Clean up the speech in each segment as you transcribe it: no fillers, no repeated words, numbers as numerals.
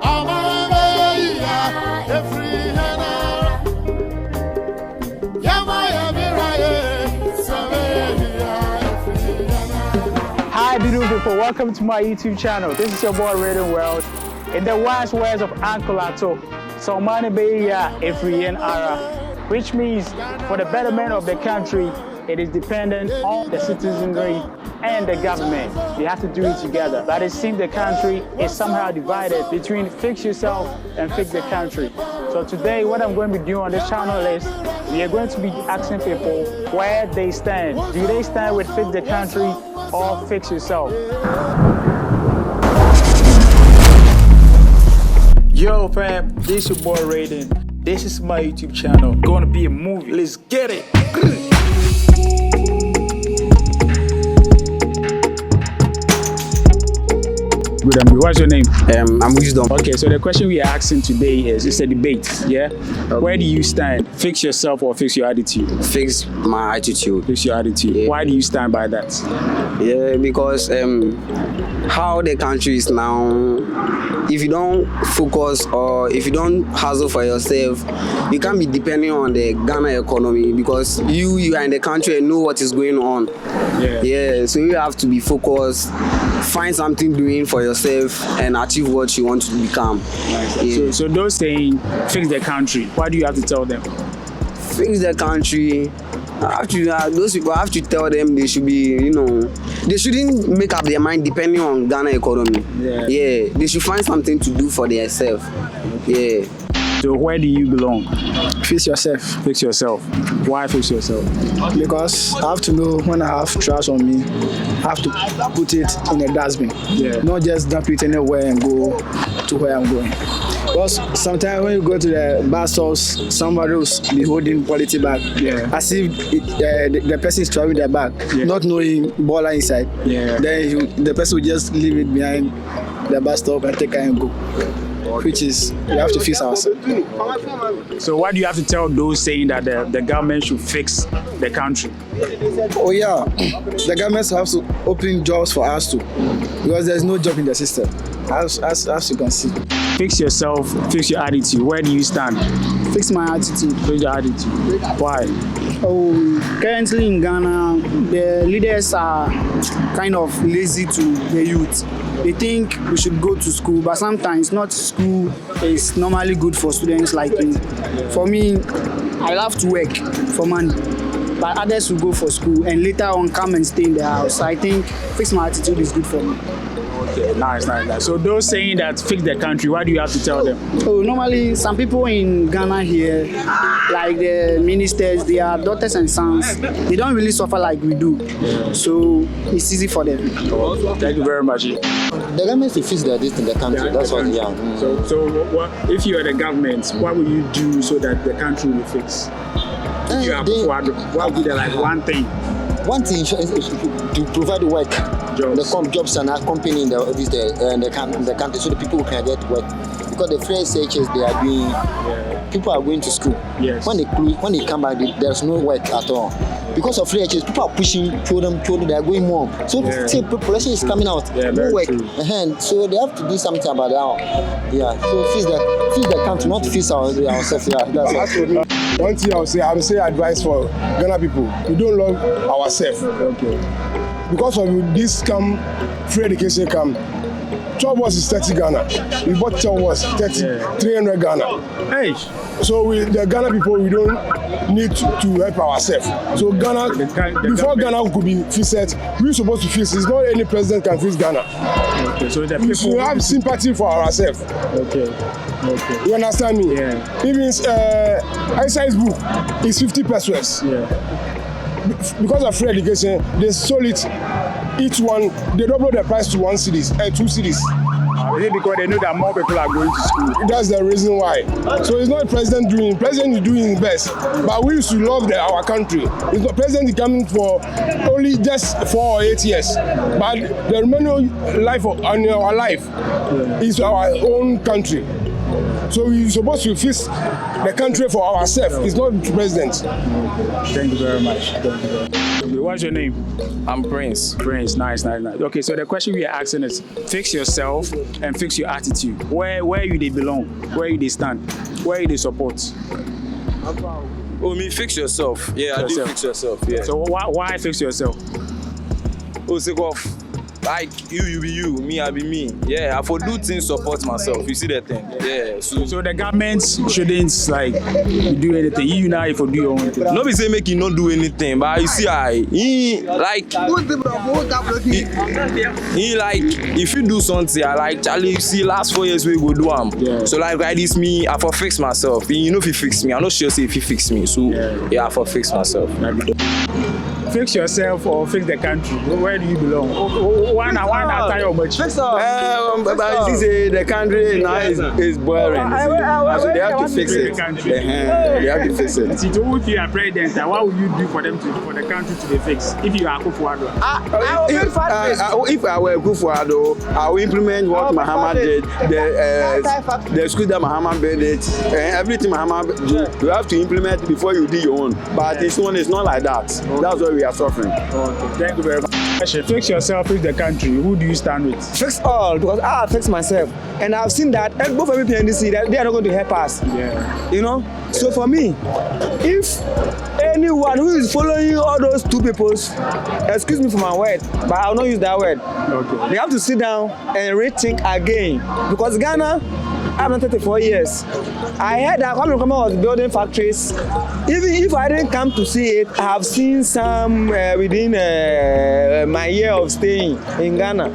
Hi beautiful people, welcome to my YouTube channel. This is your boy ReydenWRLD. In the wise words of Uncle Atto, Somani Beya ReydenWRLD, which means for the betterment of the country, it is dependent on the citizenry and the government. We have to do it together. But it seems the country is somehow divided between fix yourself and fix the country. So today, what I'm going to be doing on this channel is we are going to be asking people where they stand. Do they stand with fix the country or fix yourself? Yo fam, this is your boy Reyden. This is my YouTube channel. Gonna be a movie. Let's get it. Good, what's your name? I'm Wisdom. Okay, so the question we are asking today is, it's a debate, yeah? Where do you stand? Fix yourself or fix your attitude? Fix my attitude. Fix your attitude. Yeah. Why do you stand by that? Yeah, because how the country is now, if you don't focus or if you don't hustle for yourself, you can't be depending on the Ghana economy because you are in the country and know what is going on. Yeah, so you have to be focused, find something doing for yourself and achieve what you want to become. Yeah. So those saying fix the country, what do you have to tell them? Fix the country. Those people have to tell them they should be, they shouldn't make up their mind depending on Ghana economy. Yeah, they should find something to do for themselves. Yeah. So where do you belong? Fix yourself. Fix yourself. Why fix yourself? Because I have to know when I have trash on me, I have to put it in a dustbin. Yeah. Not just dump it anywhere and go to where I'm going. Because sometimes when you go to the bus stops, somebody will be holding quality bag. Yeah. As if the person is traveling their bag, not knowing baller inside. Yeah. Then the person will just leave it behind the bus stop and take it and go. Which is, we have to fix ourselves. So what do you have to tell those saying that the government should fix the country? Oh yeah, the government has to open jobs for us too, because there's no job in the system, as you can see. Fix yourself, fix your attitude. Where do you stand? Fix my attitude. Fix your attitude. Why? Oh, currently in Ghana, the leaders are kind of lazy to the youth. They think we should go to school, but sometimes not school is normally good for students like me. For me, I love to work for money, but others will go for school and later on come and stay in the house. I think fix my attitude is good for me. Okay, nice. So those saying that fix the country, what do you have to tell them? Oh, normally some people in Ghana here, like the ministers, their daughters and sons, they don't really suffer like we do. So it's easy for them. Thank you very much. The government should fix this in the country. That's what they are. So what, if you are the government, what will you do so that the country will fix? If you are Akuffo Addo, what would be the one thing? One thing is to provide work, jobs and company in the country, so the people can get work. Because the free searches they are doing, people are going to school. Yes. When they come back, there's no work at all. Because of free searches, people are pushing children, they are going more. So population is coming out, no work. So they have to do something about that. Yeah. So fix the country, not fix ourselves. Yeah, that's all. One thing I would say advice for Ghana people, we don't love ourselves. Okay. Because of this free education 12 was is 30 Ghana. We bought 12 was 300 Ghana. Hey. So the Ghana people, we don't need to help ourselves. So Ghana, before Ghana could be fixed, we're supposed to fix. It's not any president can fix Ghana. Okay. So the people we have sympathy for ourselves. Okay. You understand me? Yeah. Even Isaiah's book is 50 pesos. Yeah. Because of free education, they sold it. Each one, they double the price to 2 cities. Is it because they know that more people are going to school? That's the reason why. So it's not the president doing. President is doing his best, but we used to love our country. It's not president is coming for only just 4 or 8 years, but the remaining life on our life is our own country. So we're supposed to fix the country for ourselves. It's not the president. Thank you very much. Okay, what's your name? I'm Prince. Prince, nice. Okay, so the question we are asking is fix yourself and fix your attitude. Where you they belong, where you they stand, where you they support. Oh, me fix yourself. Yeah, I do fix yourself. Yeah. So why fix yourself? Oh, sick of like you be you, me I be me. Yeah, I for do things support myself. You see that thing? Yeah. So the government shouldn't like do anything. You now if you do your own thing. No be say make you not do anything, but you see he like if you do something, I like Charlie. You see last 4 years we go do Yeah. So like right this me, I for fix myself. You know if you fix me, I'm not sure say if you fix me. So yeah, I for fix myself. Fix yourself or fix the country. Where do you belong? One after your much. But you see, the country now is boring. So they have to fix it. They have to fix it. See, if you are president, what would you do for the country to be fixed? If you are Akuffo Addo. If I were Akuffo Addo, I will implement what Muhammad did, the school that Muhammad built it, everything Muhammad do, you have to implement before you do your own. But this one is not like that. That's why we are suffering. Okay, thank you very much. Fix yourself, fix the country. Who do you stand with? Fix all, because I fix myself. And I've seen that both MP and DC, they are not going to help us. Yeah. You know? So for me, if anyone who is following all those two peoples, excuse me for my word, but I will not use that word. Okay. They have to sit down and rethink again. Because Ghana, I've been 34 years. I heard that Kwame Nkrumah was building factories. Even if I didn't come to see it, I have seen some within my year of staying in Ghana.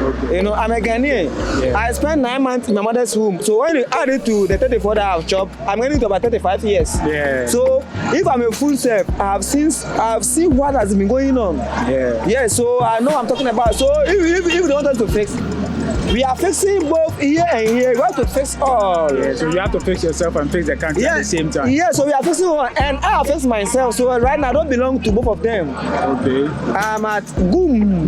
Okay. You know, I'm a Ghanaian. Yeah. I spent 9 months in my mother's home. So when you add it to the 34 that I've chopped, I'm getting to about 35 years. Yeah. So if I'm a full self, I've seen what has been going on. Yeah. Yeah. So I know I'm talking about. So if you don't want us to fix, we are fixing both here and here. We have to fix all. Yeah, so you have to fix yourself and fix the country at the same time. Yeah, so we are fixing one, and I have fixed myself. So right now I don't belong to both of them. Okay. I'm at Goom.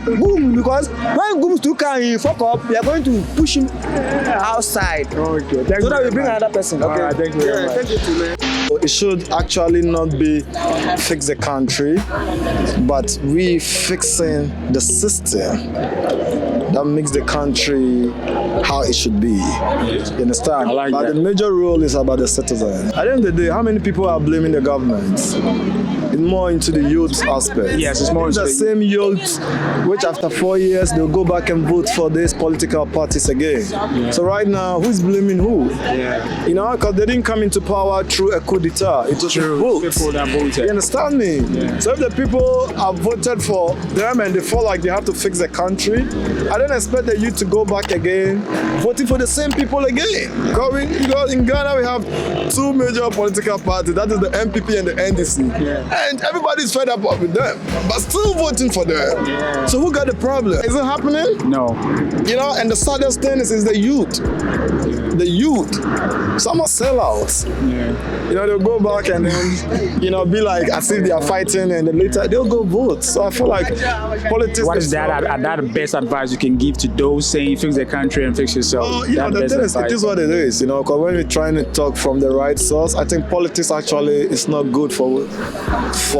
Goom, because when Gooms do come, he fuck up, we are going to push him outside. Okay. So that we bring another person. Okay. Right, thank you very much. Thank you too, man. It should actually not be fix the country, but we fixing the system that makes the country how it should be. You understand? I like but that. the major role is about the citizen. At the end of the day, how many people are blaming the government? It's more into the youth aspect. Yes, it's more into the the same youth, which after 4 years they'll go back and vote for these political parties again. Yeah. So right now, who's blaming who? Yeah. You know, because they didn't come into power through a coup d'etat. It was True. vote. People that voted. You understand me? Yeah. So if the people have voted for them and they feel like they have to fix the country, I don't expect the youth to go back again, voting for the same people again. Because in Ghana we have two major political parties, that is the MPP and the NDC. Yeah. And everybody's fed up with them, but still voting for them. Yeah. So who got the problem? Is it happening? No. You know, and the saddest thing is the youth. The youth. Some are sellouts. Yeah. You know, they'll go back and then, you know, be like as if they are fighting and then later they'll go vote. So I feel like politics. What is that best advice you can give to those saying fix the country and fix yourself? Oh, you know, the thing is, it is what it is, you know, because when we're trying to talk from the right source, I think politics actually is not good for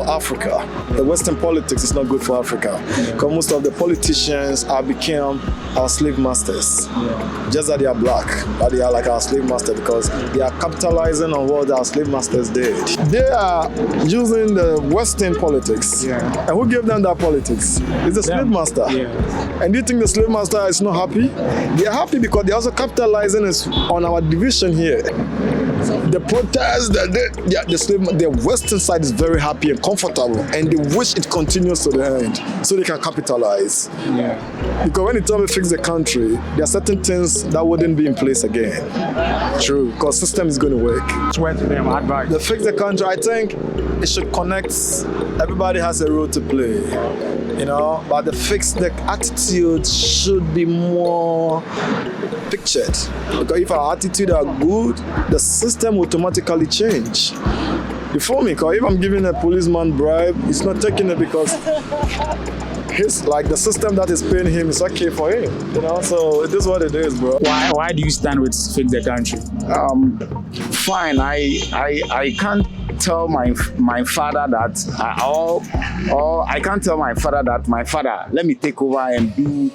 Africa. The Western politics is not good for Africa. Because most of the politicians have become our slave masters. Yeah. Just that they are black, but they are like our slave master because they are capitalizing on what our slave masters did. They are using the Western politics. Yeah. And who gave them that politics? It's the slave master. Yeah. And do you think the slave master is not happy? They are happy because they're also capitalizing on our division here. The protest, the Western side is very happy and comfortable, and they wish it continues to the end so they can capitalize. Yeah. Because when you tell me fix the country, there are certain things that wouldn't be in place again. True. Because system is going to work. Swear to them, advice. The fix the country, I think it should connect. Everybody has a role to play, you know. But the attitude should be more pictured. Because if our attitude are good, the system will automatically change. You follow me? Because if I'm giving a policeman bribe, he's not taking it because the system that is paying him is okay for him, you know. So it is what it is, bro. Why do you stand with fix the country? Fine. I can't tell my father that, or I can't tell my father that, my father, let me take over and do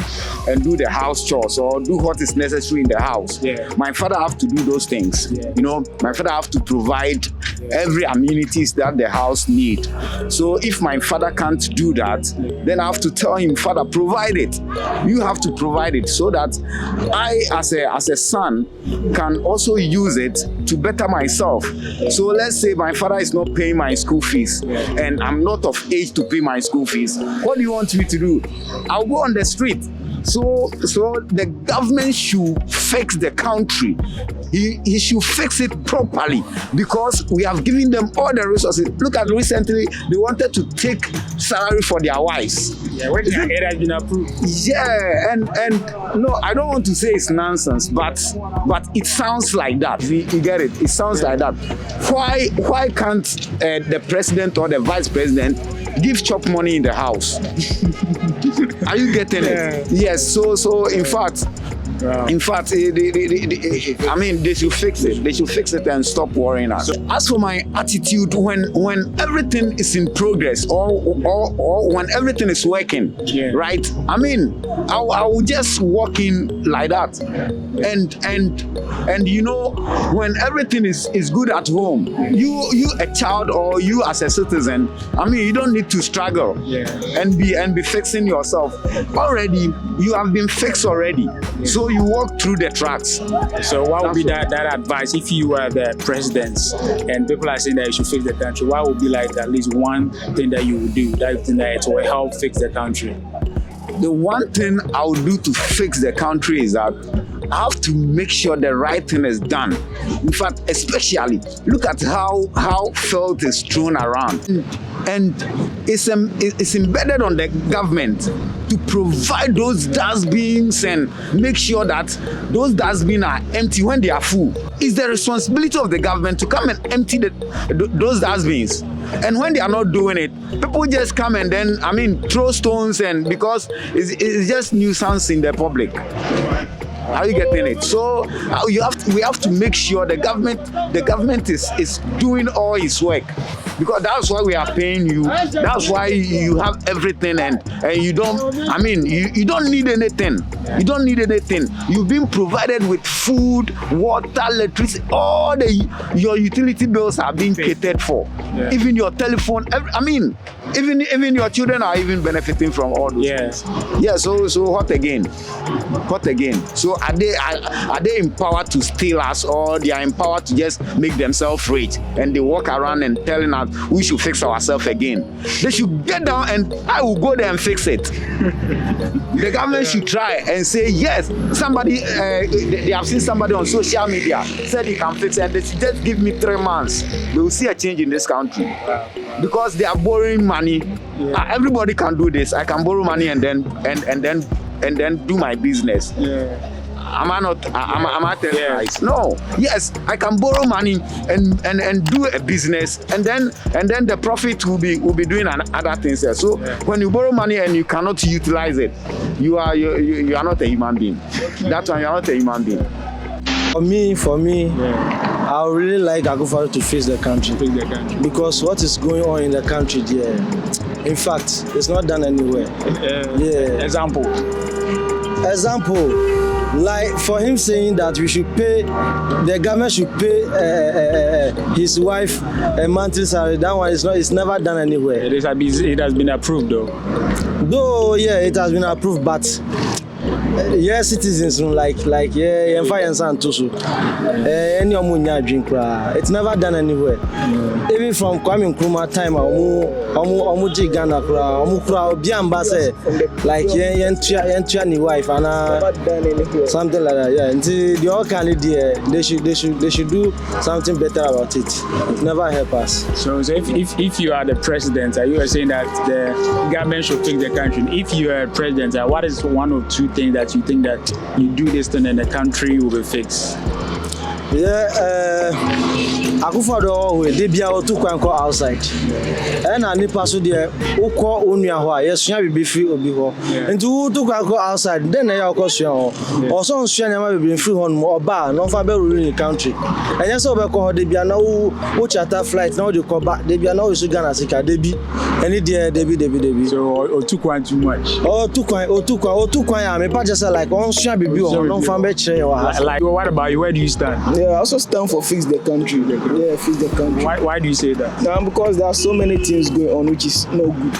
the house chores or do what is necessary in the house. Yeah. My father have to do those things. Yeah. You know, my father have to provide every amenities that the house need. So if my father can't do that, then I have to tell him, Father, provide it. You have to provide it so that I, as a son, can also use it to better myself. So let's say my father is not paying my school fees and I'm not of age to pay my school fees. What do you want me to do? I'll go on the street. So the government should fix the country. He should fix it properly because we have given them all the resources. Look at recently, they wanted to take salary for their wives. Yeah, which it has been approved. Yeah, and no, I don't want to say it's nonsense, but it sounds like that. You get it? It sounds like that. Why can't the president or the vice president give chop money in the house? Are you getting it? Yes. So in fact. Wow. In fact, I mean, they should fix it. They should fix it and stop worrying us. As for my attitude, when everything is in progress or when everything is working, right? I mean, I will just walk in like that, and you know, when everything is good at home, you a child or you as a citizen, I mean, you don't need to struggle and be fixing yourself. Already, you have been fixed already. So you walk through the tracks. So what would be that advice if you were the president and people are saying that you should fix the country? What would be like at least one thing that you would do that will help fix the country? The one thing I would do to fix the country is that I have to make sure the right thing is done. In fact, especially look at how filth is thrown around, and it's embedded on the government to provide those dustbins and make sure that those dustbins are empty when they are full. It's the responsibility of the government to come and empty those dustbins. And when they are not doing it, people just come and then, I mean, throw stones, and because it's just nuisance in the public. Are you getting it? So we have to make sure the government is doing all its work, because that's why we are paying you. That's why you have everything, and you don't. I mean, you don't need anything. You don't need anything. You've been provided with food, water, electricity. All your utility bills are being catered for. Yeah. Even your telephone. I mean, even your children are even benefiting from all those things. Yeah. So what again? What again? So are they empowered to steal us, or they are empowered to just make themselves rich and they walk around and telling us we should fix ourselves again? They should get down and I will go there and fix it. The government should try and say yes. Somebody they have seen somebody on social media said he can fix it, and they should just give me 3 months. We will see a change in this country, because they are borrowing money. Everybody can do this. I can borrow money and then do my business. Am I telling lies? No. Yes, I can borrow money and do a business, and then the profit will be doing other things there. So when you borrow money and you cannot utilize it, you are not a human being. That's why you are not a human being. For me, I would really like Akuffo Addo to face the country. Because what is going on in the country there, in fact, it's not done anywhere. Example, like for him saying that we should pay, the government should pay his wife a monthly salary. That one it's never done anywhere. It has been approved though. It has been approved, but citizens like it's never done anywhere. Even from Kwame Nkrumah time, like ni wife and something like that. Yeah, until the all candidate they should do something better about it. It never help us. So if you are the president, you are saying that the government should fix the country. If you are president, what is one or two things that you think that you do this thing and the country will be fixed? Akuffo Addo they be out to go outside. And I nipa so there ukọ onua ho a yesua bibi free obi ho. Nti to go outside then na yakọ sua ho. Also nsua na ma bibi free ho no oba no fa be rule in country. Enye so be ko ho de bia na wo charter flight na wo de ko ba de bia na wo su Ghana sika de bi. Any there de bi. So Otukwan too much. Otukwan ya me pa just like on sua bibi ho no fa be kire wa. Like what about you? Where do you stand? Yeah, I also stand for fix the country. Yeah, fix the country. Why do you say that? Because there are so many things going on which is not good.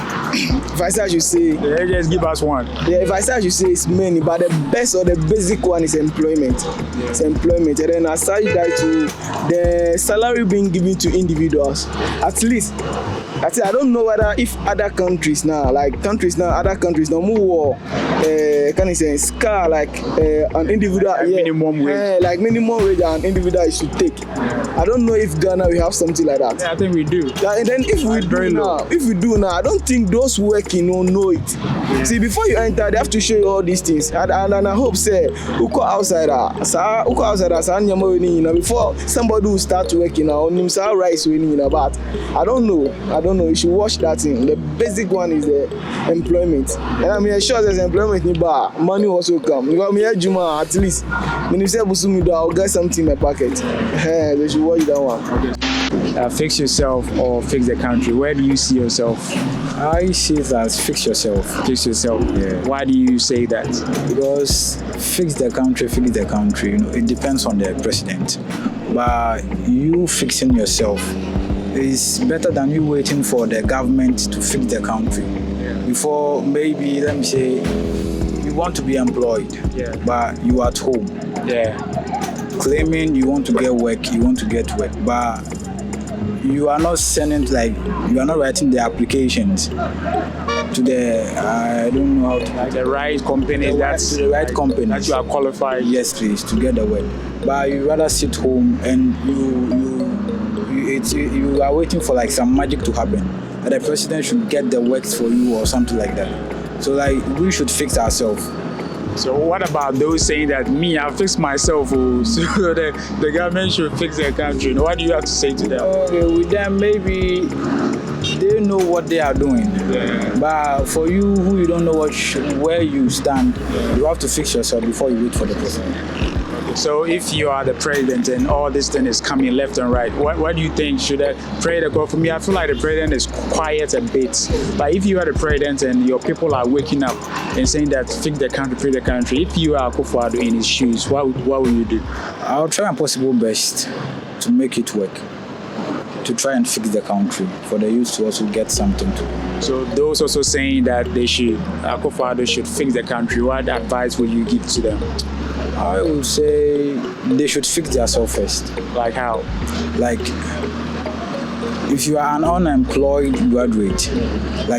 If I say I should say, yeah, just give us one. Yeah, if I say I should say it's many, but the best or the basic one is employment. Yeah. It's employment, and then aside that to the salary being given to individuals, at least. I don't know whether if other countries now move can I say scar like an individual minimum wage. Like minimum wage an individual should take. I don't know if Ghana we have something like that. Yeah, I think we do. And then if we do now, I don't think those working know it. Yeah. See, before you enter, they have to show you all these things. And I hope say uko outsider before somebody will start working now on him rice winning but I don't know. You should watch that thing. The basic one is the employment. And I mean sure there's employment money also come. Because me Juma at least when you say Busumi I'll get something in my pocket. They should watch that one. Okay. Fix yourself or fix the country. Where do you see yourself? I see it as fix yourself. Fix yourself. Yeah. Why do you say that? Because fix the country, it depends on the president. But you fixing yourself is better than you waiting for the government to fix the country. Before maybe, let me say, you want to be employed, but you are at home. Claiming you want to get work, but you are not sending, you are not writing the applications to the, I don't know how to... Like the right company, the right company. That you are qualified. Yes, please, to get the work. But you rather sit home and you are waiting for some magic to happen. That the president should get the works for you or something like that. So we should fix ourselves. So what about those saying that I fix myself, so the government should fix their country? What do you have to say to them? Okay, with them maybe they know what they are doing. But for you who you don't know where you stand, you have to fix yourself before you wait for the president. So if you are the president and all this thing is coming left and right, what do you think should the president go? For me, I feel like the president is quiet a bit. But if you are the president and your people are waking up and saying that fix the country, if you are Akuffo Addo in his shoes, what will you do? I'll try my possible best to make it work. To try and fix the country, for the youth to also get something to do. So those also saying that Akuffo Addo should fix the country, what advice will you give to them? I would say they should fix themselves first. Like how? Like if you are an unemployed graduate,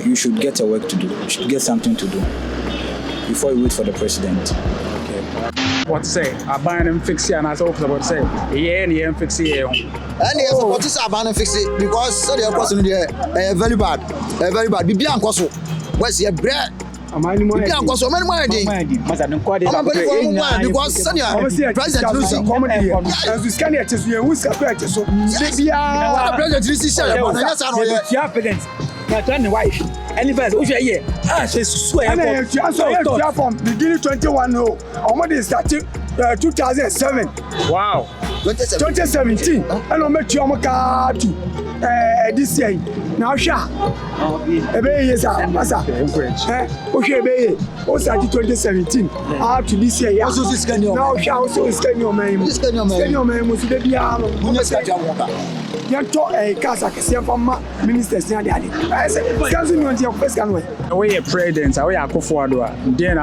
you should get a work to do. You should get something to do before you wait for the president. What to say? I buy them fix it, and I thought about to say, yeah, fix it. And yes, what is about fix it because the person there very bad. Be so what's your bread? Because beginning 21 almost started 2007. Wow. 2017 and I met you this year. Now, yes, Massa. Okay, 2017 up to this year. Now, also is your man. Ministers now. Away a president, away Akuffo Addo. Then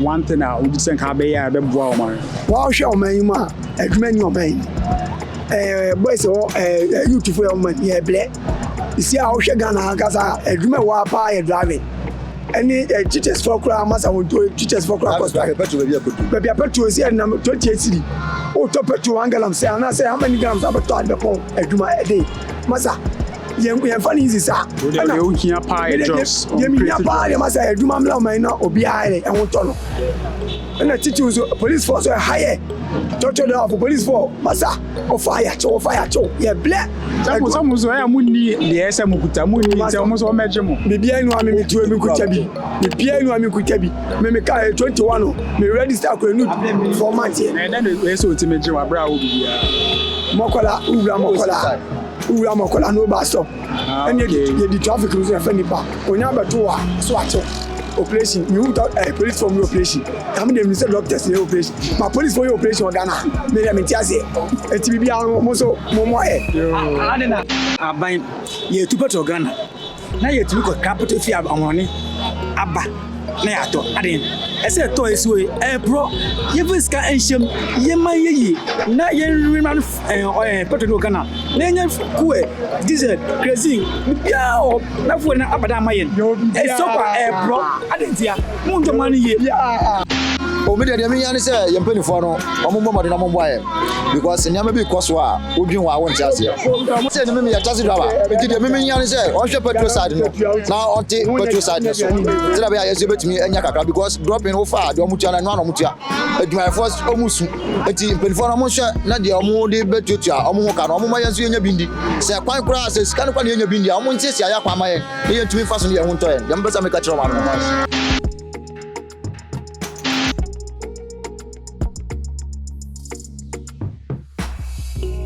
one thing I would think how be a bit wow man. Wow, show man, man, your man. Boys or youth for your man, yeah, black. You see how Ghana has a agreement while driving. Any teachers for crowd must have to teachers for crowd. But your petrol is here number 28 city. Oh, top petrol angle, I'm saying, I say how many grams have a thought before a day. Massa. We have funny easy, sir. You can't pay jobs. You mean your party must have a may not be high and won't turn. And the teachers, police force are higher. Chocho da for police for masa o fire cho yeah ble Some so ya munni the ese mukuta munni se omo so meje mo bibia inu ami mi tuwe mi kuta bi bibia inu ami kuta bi me ka 21 me register akwa nu for month here na den we so ti meje wa bra wo bibia mokola no ba stop any the traffic rules and nipa onya beto wa so acho operation you without police from your operation come dem say doctors say operation my police for your operation Ghana me dem ti ase eti bibia mo so mo adena aban ye tu petrol Ghana na ye tu ko capital fi amone aba na ya to aden ese to esu bro ye fiska enhyem ye man ye na ye remind petrol Ghana na nya kuwe diesel crazy bia o na fu na abada mayen eso kwa bro aden tia mo ndo man ye o me de me yan say ye mpanifo no omombo made na mombo aye because nyama bi koso a odwin wa won tiase say ne me ya taxi driver enti de me yan say on hwe petrol side no na on ti petrol side no so tira be ya so betumi anya kakra because dropping wo fa de omutia na no mutia adwuma force omusu enti mpanifo no mo hwe na de omo de betutua omo ho ka no omo ma yan so nya bindi say kwan kura say sika no kwa nya bindi omo ntisi aya kwa ma ye ye ntumi fa so ne ye ho ntoye de mbesa me ka kire ma no